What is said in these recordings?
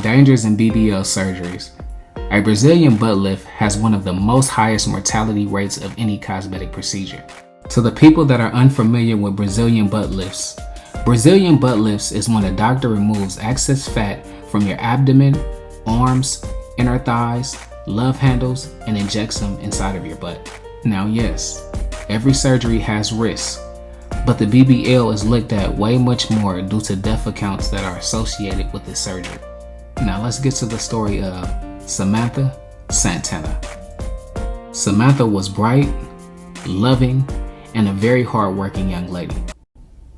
Dangers in BBL surgeries. A Brazilian butt lift has one of the most highest mortality rates of any cosmetic procedure. To the people that are unfamiliar with Brazilian butt lifts is when a doctor removes excess fat from your abdomen, arms, inner thighs, love handles, and injects them inside of your butt. Now yes, every surgery has risks, but the BBL is looked at way much more due to death accounts that are associated with this surgery. Now let's get to the story of Samantha Santana. Samantha was bright, loving, and a very hardworking young lady.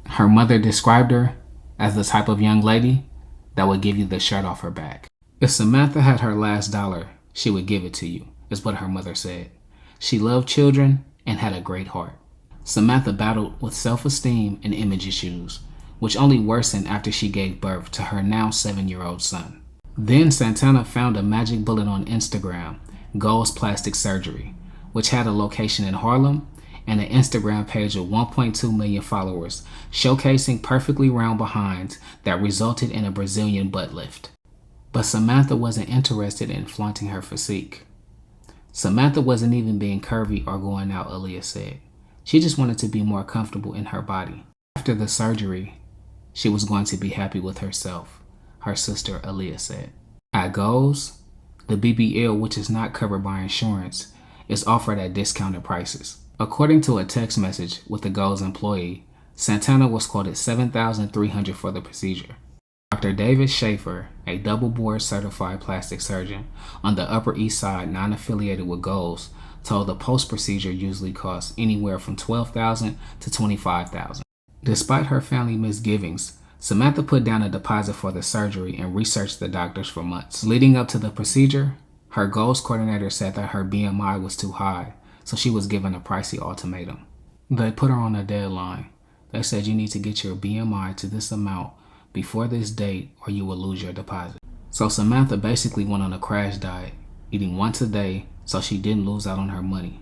Her mother described her as the type of young lady that would give you the shirt off her back. If Samantha had her last dollar, she would give it to you, is what her mother said. She loved children and had a great heart. Samantha battled with self-esteem and image issues, which only worsened after she gave birth to her now 7-year-old son. Then Santana found a magic bullet on Instagram, Goals Plastic Surgery, which had a location in Harlem and an Instagram page with 1.2 million followers, showcasing perfectly round behinds that resulted in a Brazilian butt lift. But Samantha wasn't interested in flaunting her physique. Samantha wasn't even being curvy or going out, Aaliyah said. She just wanted to be more comfortable in her body. After the surgery, she was going to be happy with herself, her sister Aaliyah said. At Goals, the BBL, which is not covered by insurance, is offered at discounted prices. According to a text message with the Goals employee, Santana was quoted $7,300 for the procedure. Dr. David Schaefer, a double-board certified plastic surgeon on the Upper East Side non-affiliated with Goals, told the post-procedure usually costs anywhere from $12,000 to $25,000. Despite her family misgivings, Samantha put down a deposit for the surgery and researched the doctors for months. Leading up to the procedure, her Goals coordinator said that her BMI was too high, so she was given a pricey ultimatum. They put her on a deadline. They said you need to get your BMI to this amount before this date or you will lose your deposit. So Samantha basically went on a crash diet, eating once a day so she didn't lose out on her money.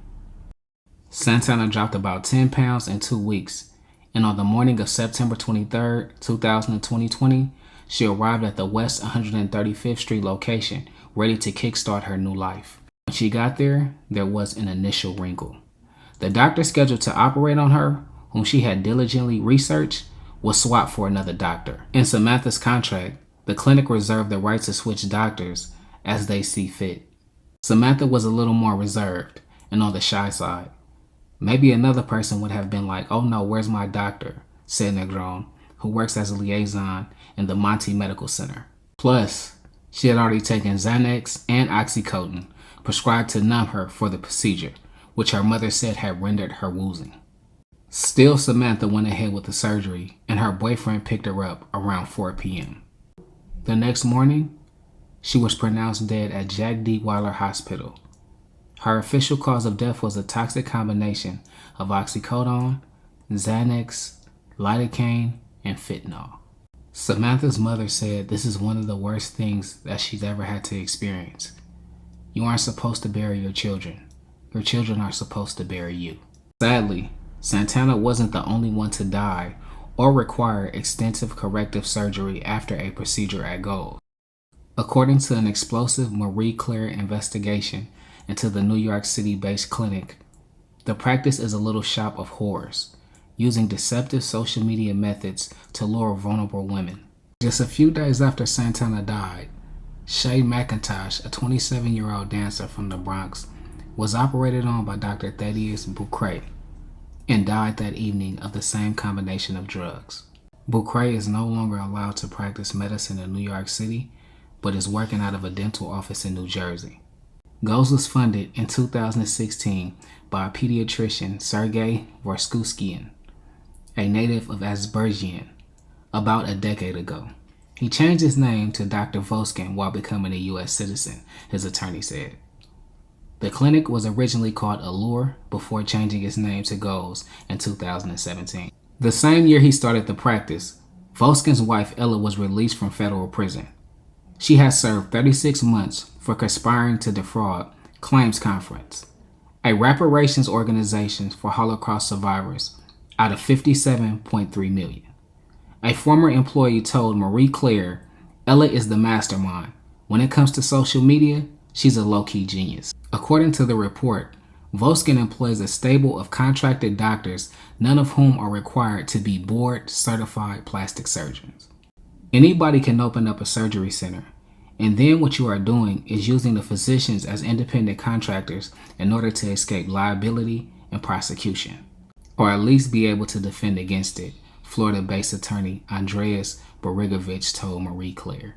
Santana dropped about 10 pounds in 2 weeks, and on the morning of September 23, 2020, she arrived at the West 135th Street location, ready to kickstart her new life. When she got there was an initial wrinkle. The doctor scheduled to operate on her, whom she had diligently researched, was swapped for another doctor. In Samantha's contract, the clinic reserved the right to switch doctors as they see fit. Samantha was a little more reserved and on the shy side. Maybe another person would have been like, "Oh no, where's my doctor?" said Negron, who works as a liaison in the Monty Medical Center. Plus, she had already taken Xanax and Oxycodone, prescribed to numb her for the procedure, which her mother said had rendered her woozy. Still, Samantha went ahead with the surgery, and her boyfriend picked her up around 4 p.m. The next morning, she was pronounced dead at Jack D. Weiler Hospital. Her official cause of death was a toxic combination of oxycodone, Xanax, lidocaine, and fentanyl. Samantha's mother said this is one of the worst things that she's ever had to experience. You aren't supposed to bury your children. Your children are supposed to bury you. Sadly, Santana wasn't the only one to die or require extensive corrective surgery after a procedure at Goals. According to an explosive Marie Claire investigation into the New York City-based clinic, the practice is a little shop of horrors, using deceptive social media methods to lure vulnerable women. Just a few days after Santana died, Shay McIntosh, a 27-year-old dancer from the Bronx, was operated on by Dr. Thaddeus Boucret and died that evening of the same combination of drugs. Boucret is no longer allowed to practice medicine in New York City, but is working out of a dental office in New Jersey. Goals was funded in 2016 by pediatrician Sergei Vorskuskian, a native of Azerbaijan, about a decade ago. He changed his name to Dr. Voskin while becoming a U.S. citizen, his attorney said. The clinic was originally called Allure before changing its name to Goals in 2017. The same year he started the practice, Voskin's wife Ella was released from federal prison. She has served 36 months for conspiring to defraud Claims Conference, a reparations organization for Holocaust survivors, out of $57.3 million. A former employee told Marie Claire Ella is the mastermind. When it comes to social media, she's a low-key genius. According to the report, Volskin employs a stable of contracted doctors, none of whom are required to be board-certified plastic surgeons. Anybody can open up a surgery center, and then what you are doing is using the physicians as independent contractors in order to escape liability and prosecution, or at least be able to defend against it, Florida-based attorney Andreas Borigovich told Marie Claire.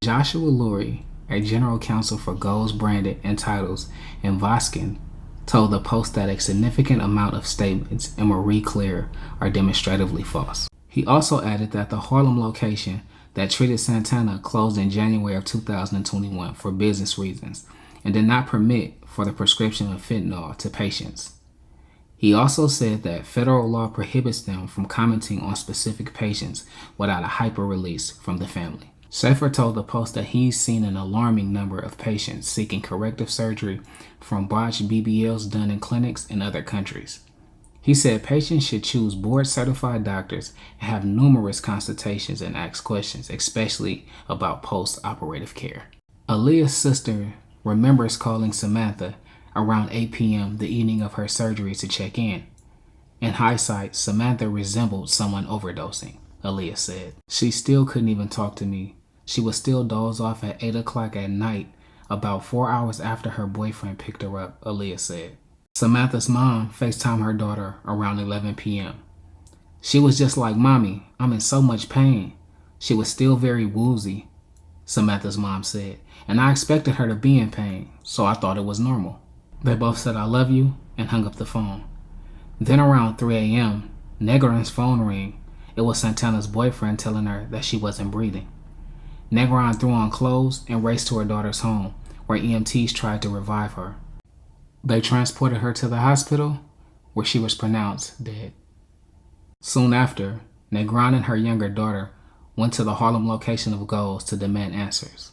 Joshua Lurie, a general counsel for Goals Branded and Titles in Voskin, told the Post that a significant amount of statements in Marie Claire are demonstratively false. He also added that the Harlem location that treated Santana closed in January of 2021 for business reasons and did not permit for the prescription of fentanyl to patients. He also said that federal law prohibits them from commenting on specific patients without a hyper release from the family. Schaefer told the Post that he's seen an alarming number of patients seeking corrective surgery from botched BBLs done in clinics in other countries. He said patients should choose board-certified doctors and have numerous consultations and ask questions, especially about post-operative care. Aaliyah's sister remembers calling Samantha around 8 p.m. the evening of her surgery to check in. In hindsight, Samantha resembled someone overdosing, Aaliyah said. She still couldn't even talk to me. She would still doze off at 8 o'clock at night, about 4 hours after her boyfriend picked her up, Aaliyah said. Samantha's mom FaceTimed her daughter around 11 p.m. She was just like, "Mommy, I'm in so much pain." She was still very woozy, Samantha's mom said, and I expected her to be in pain, so I thought it was normal. They both said, "I love you," and hung up the phone. Then around 3 a.m., Negron's phone rang. It was Santana's boyfriend telling her that she wasn't breathing. Negron threw on clothes and raced to her daughter's home, where EMTs tried to revive her. They transported her to the hospital, where she was pronounced dead. Soon after, Negron and her younger daughter went to the Harlem location of Goals to demand answers.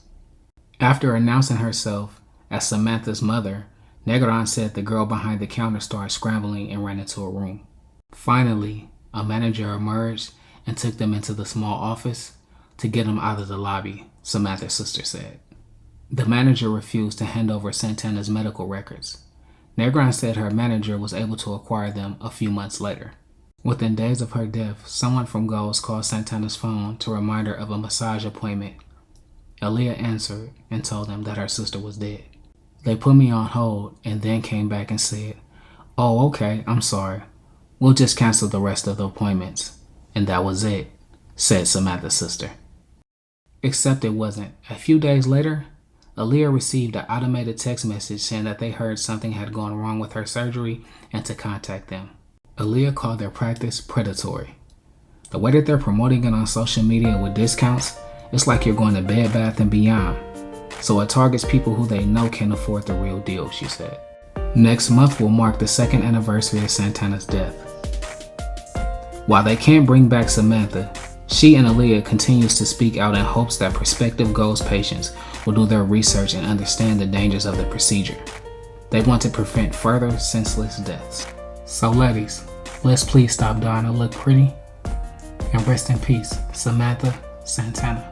After announcing herself as Samantha's mother, Negron said the girl behind the counter started scrambling and ran into a room. Finally, a manager emerged and took them into the small office to get them out of the lobby, Samantha's sister said. The manager refused to hand over Santana's medical records. Negron said her manager was able to acquire them a few months later. Within days of her death, someone from Goals called Santana's phone to remind her of a massage appointment. Aaliyah answered and told them that her sister was dead. They put me on hold and then came back and said, "Oh, okay, I'm sorry. We'll just cancel the rest of the appointments." And that was it, said Samantha's sister. Except it wasn't. A few days later, Aaliyah received an automated text message saying that they heard something had gone wrong with her surgery and to contact them. Aaliyah called their practice predatory. The way that they're promoting it on social media with discounts, it's like you're going to Bed Bath & Beyond. So it targets people who they know can afford the real deal, she said. Next month will mark the 2nd anniversary of Santana's death. While they can't bring back Samantha, she and Aaliyah continues to speak out in hopes that prospective Goals patients will do their research and understand the dangers of the procedure. They want to prevent further senseless deaths. So ladies, let's please stop dying to look pretty, and rest in peace, Samantha Santana.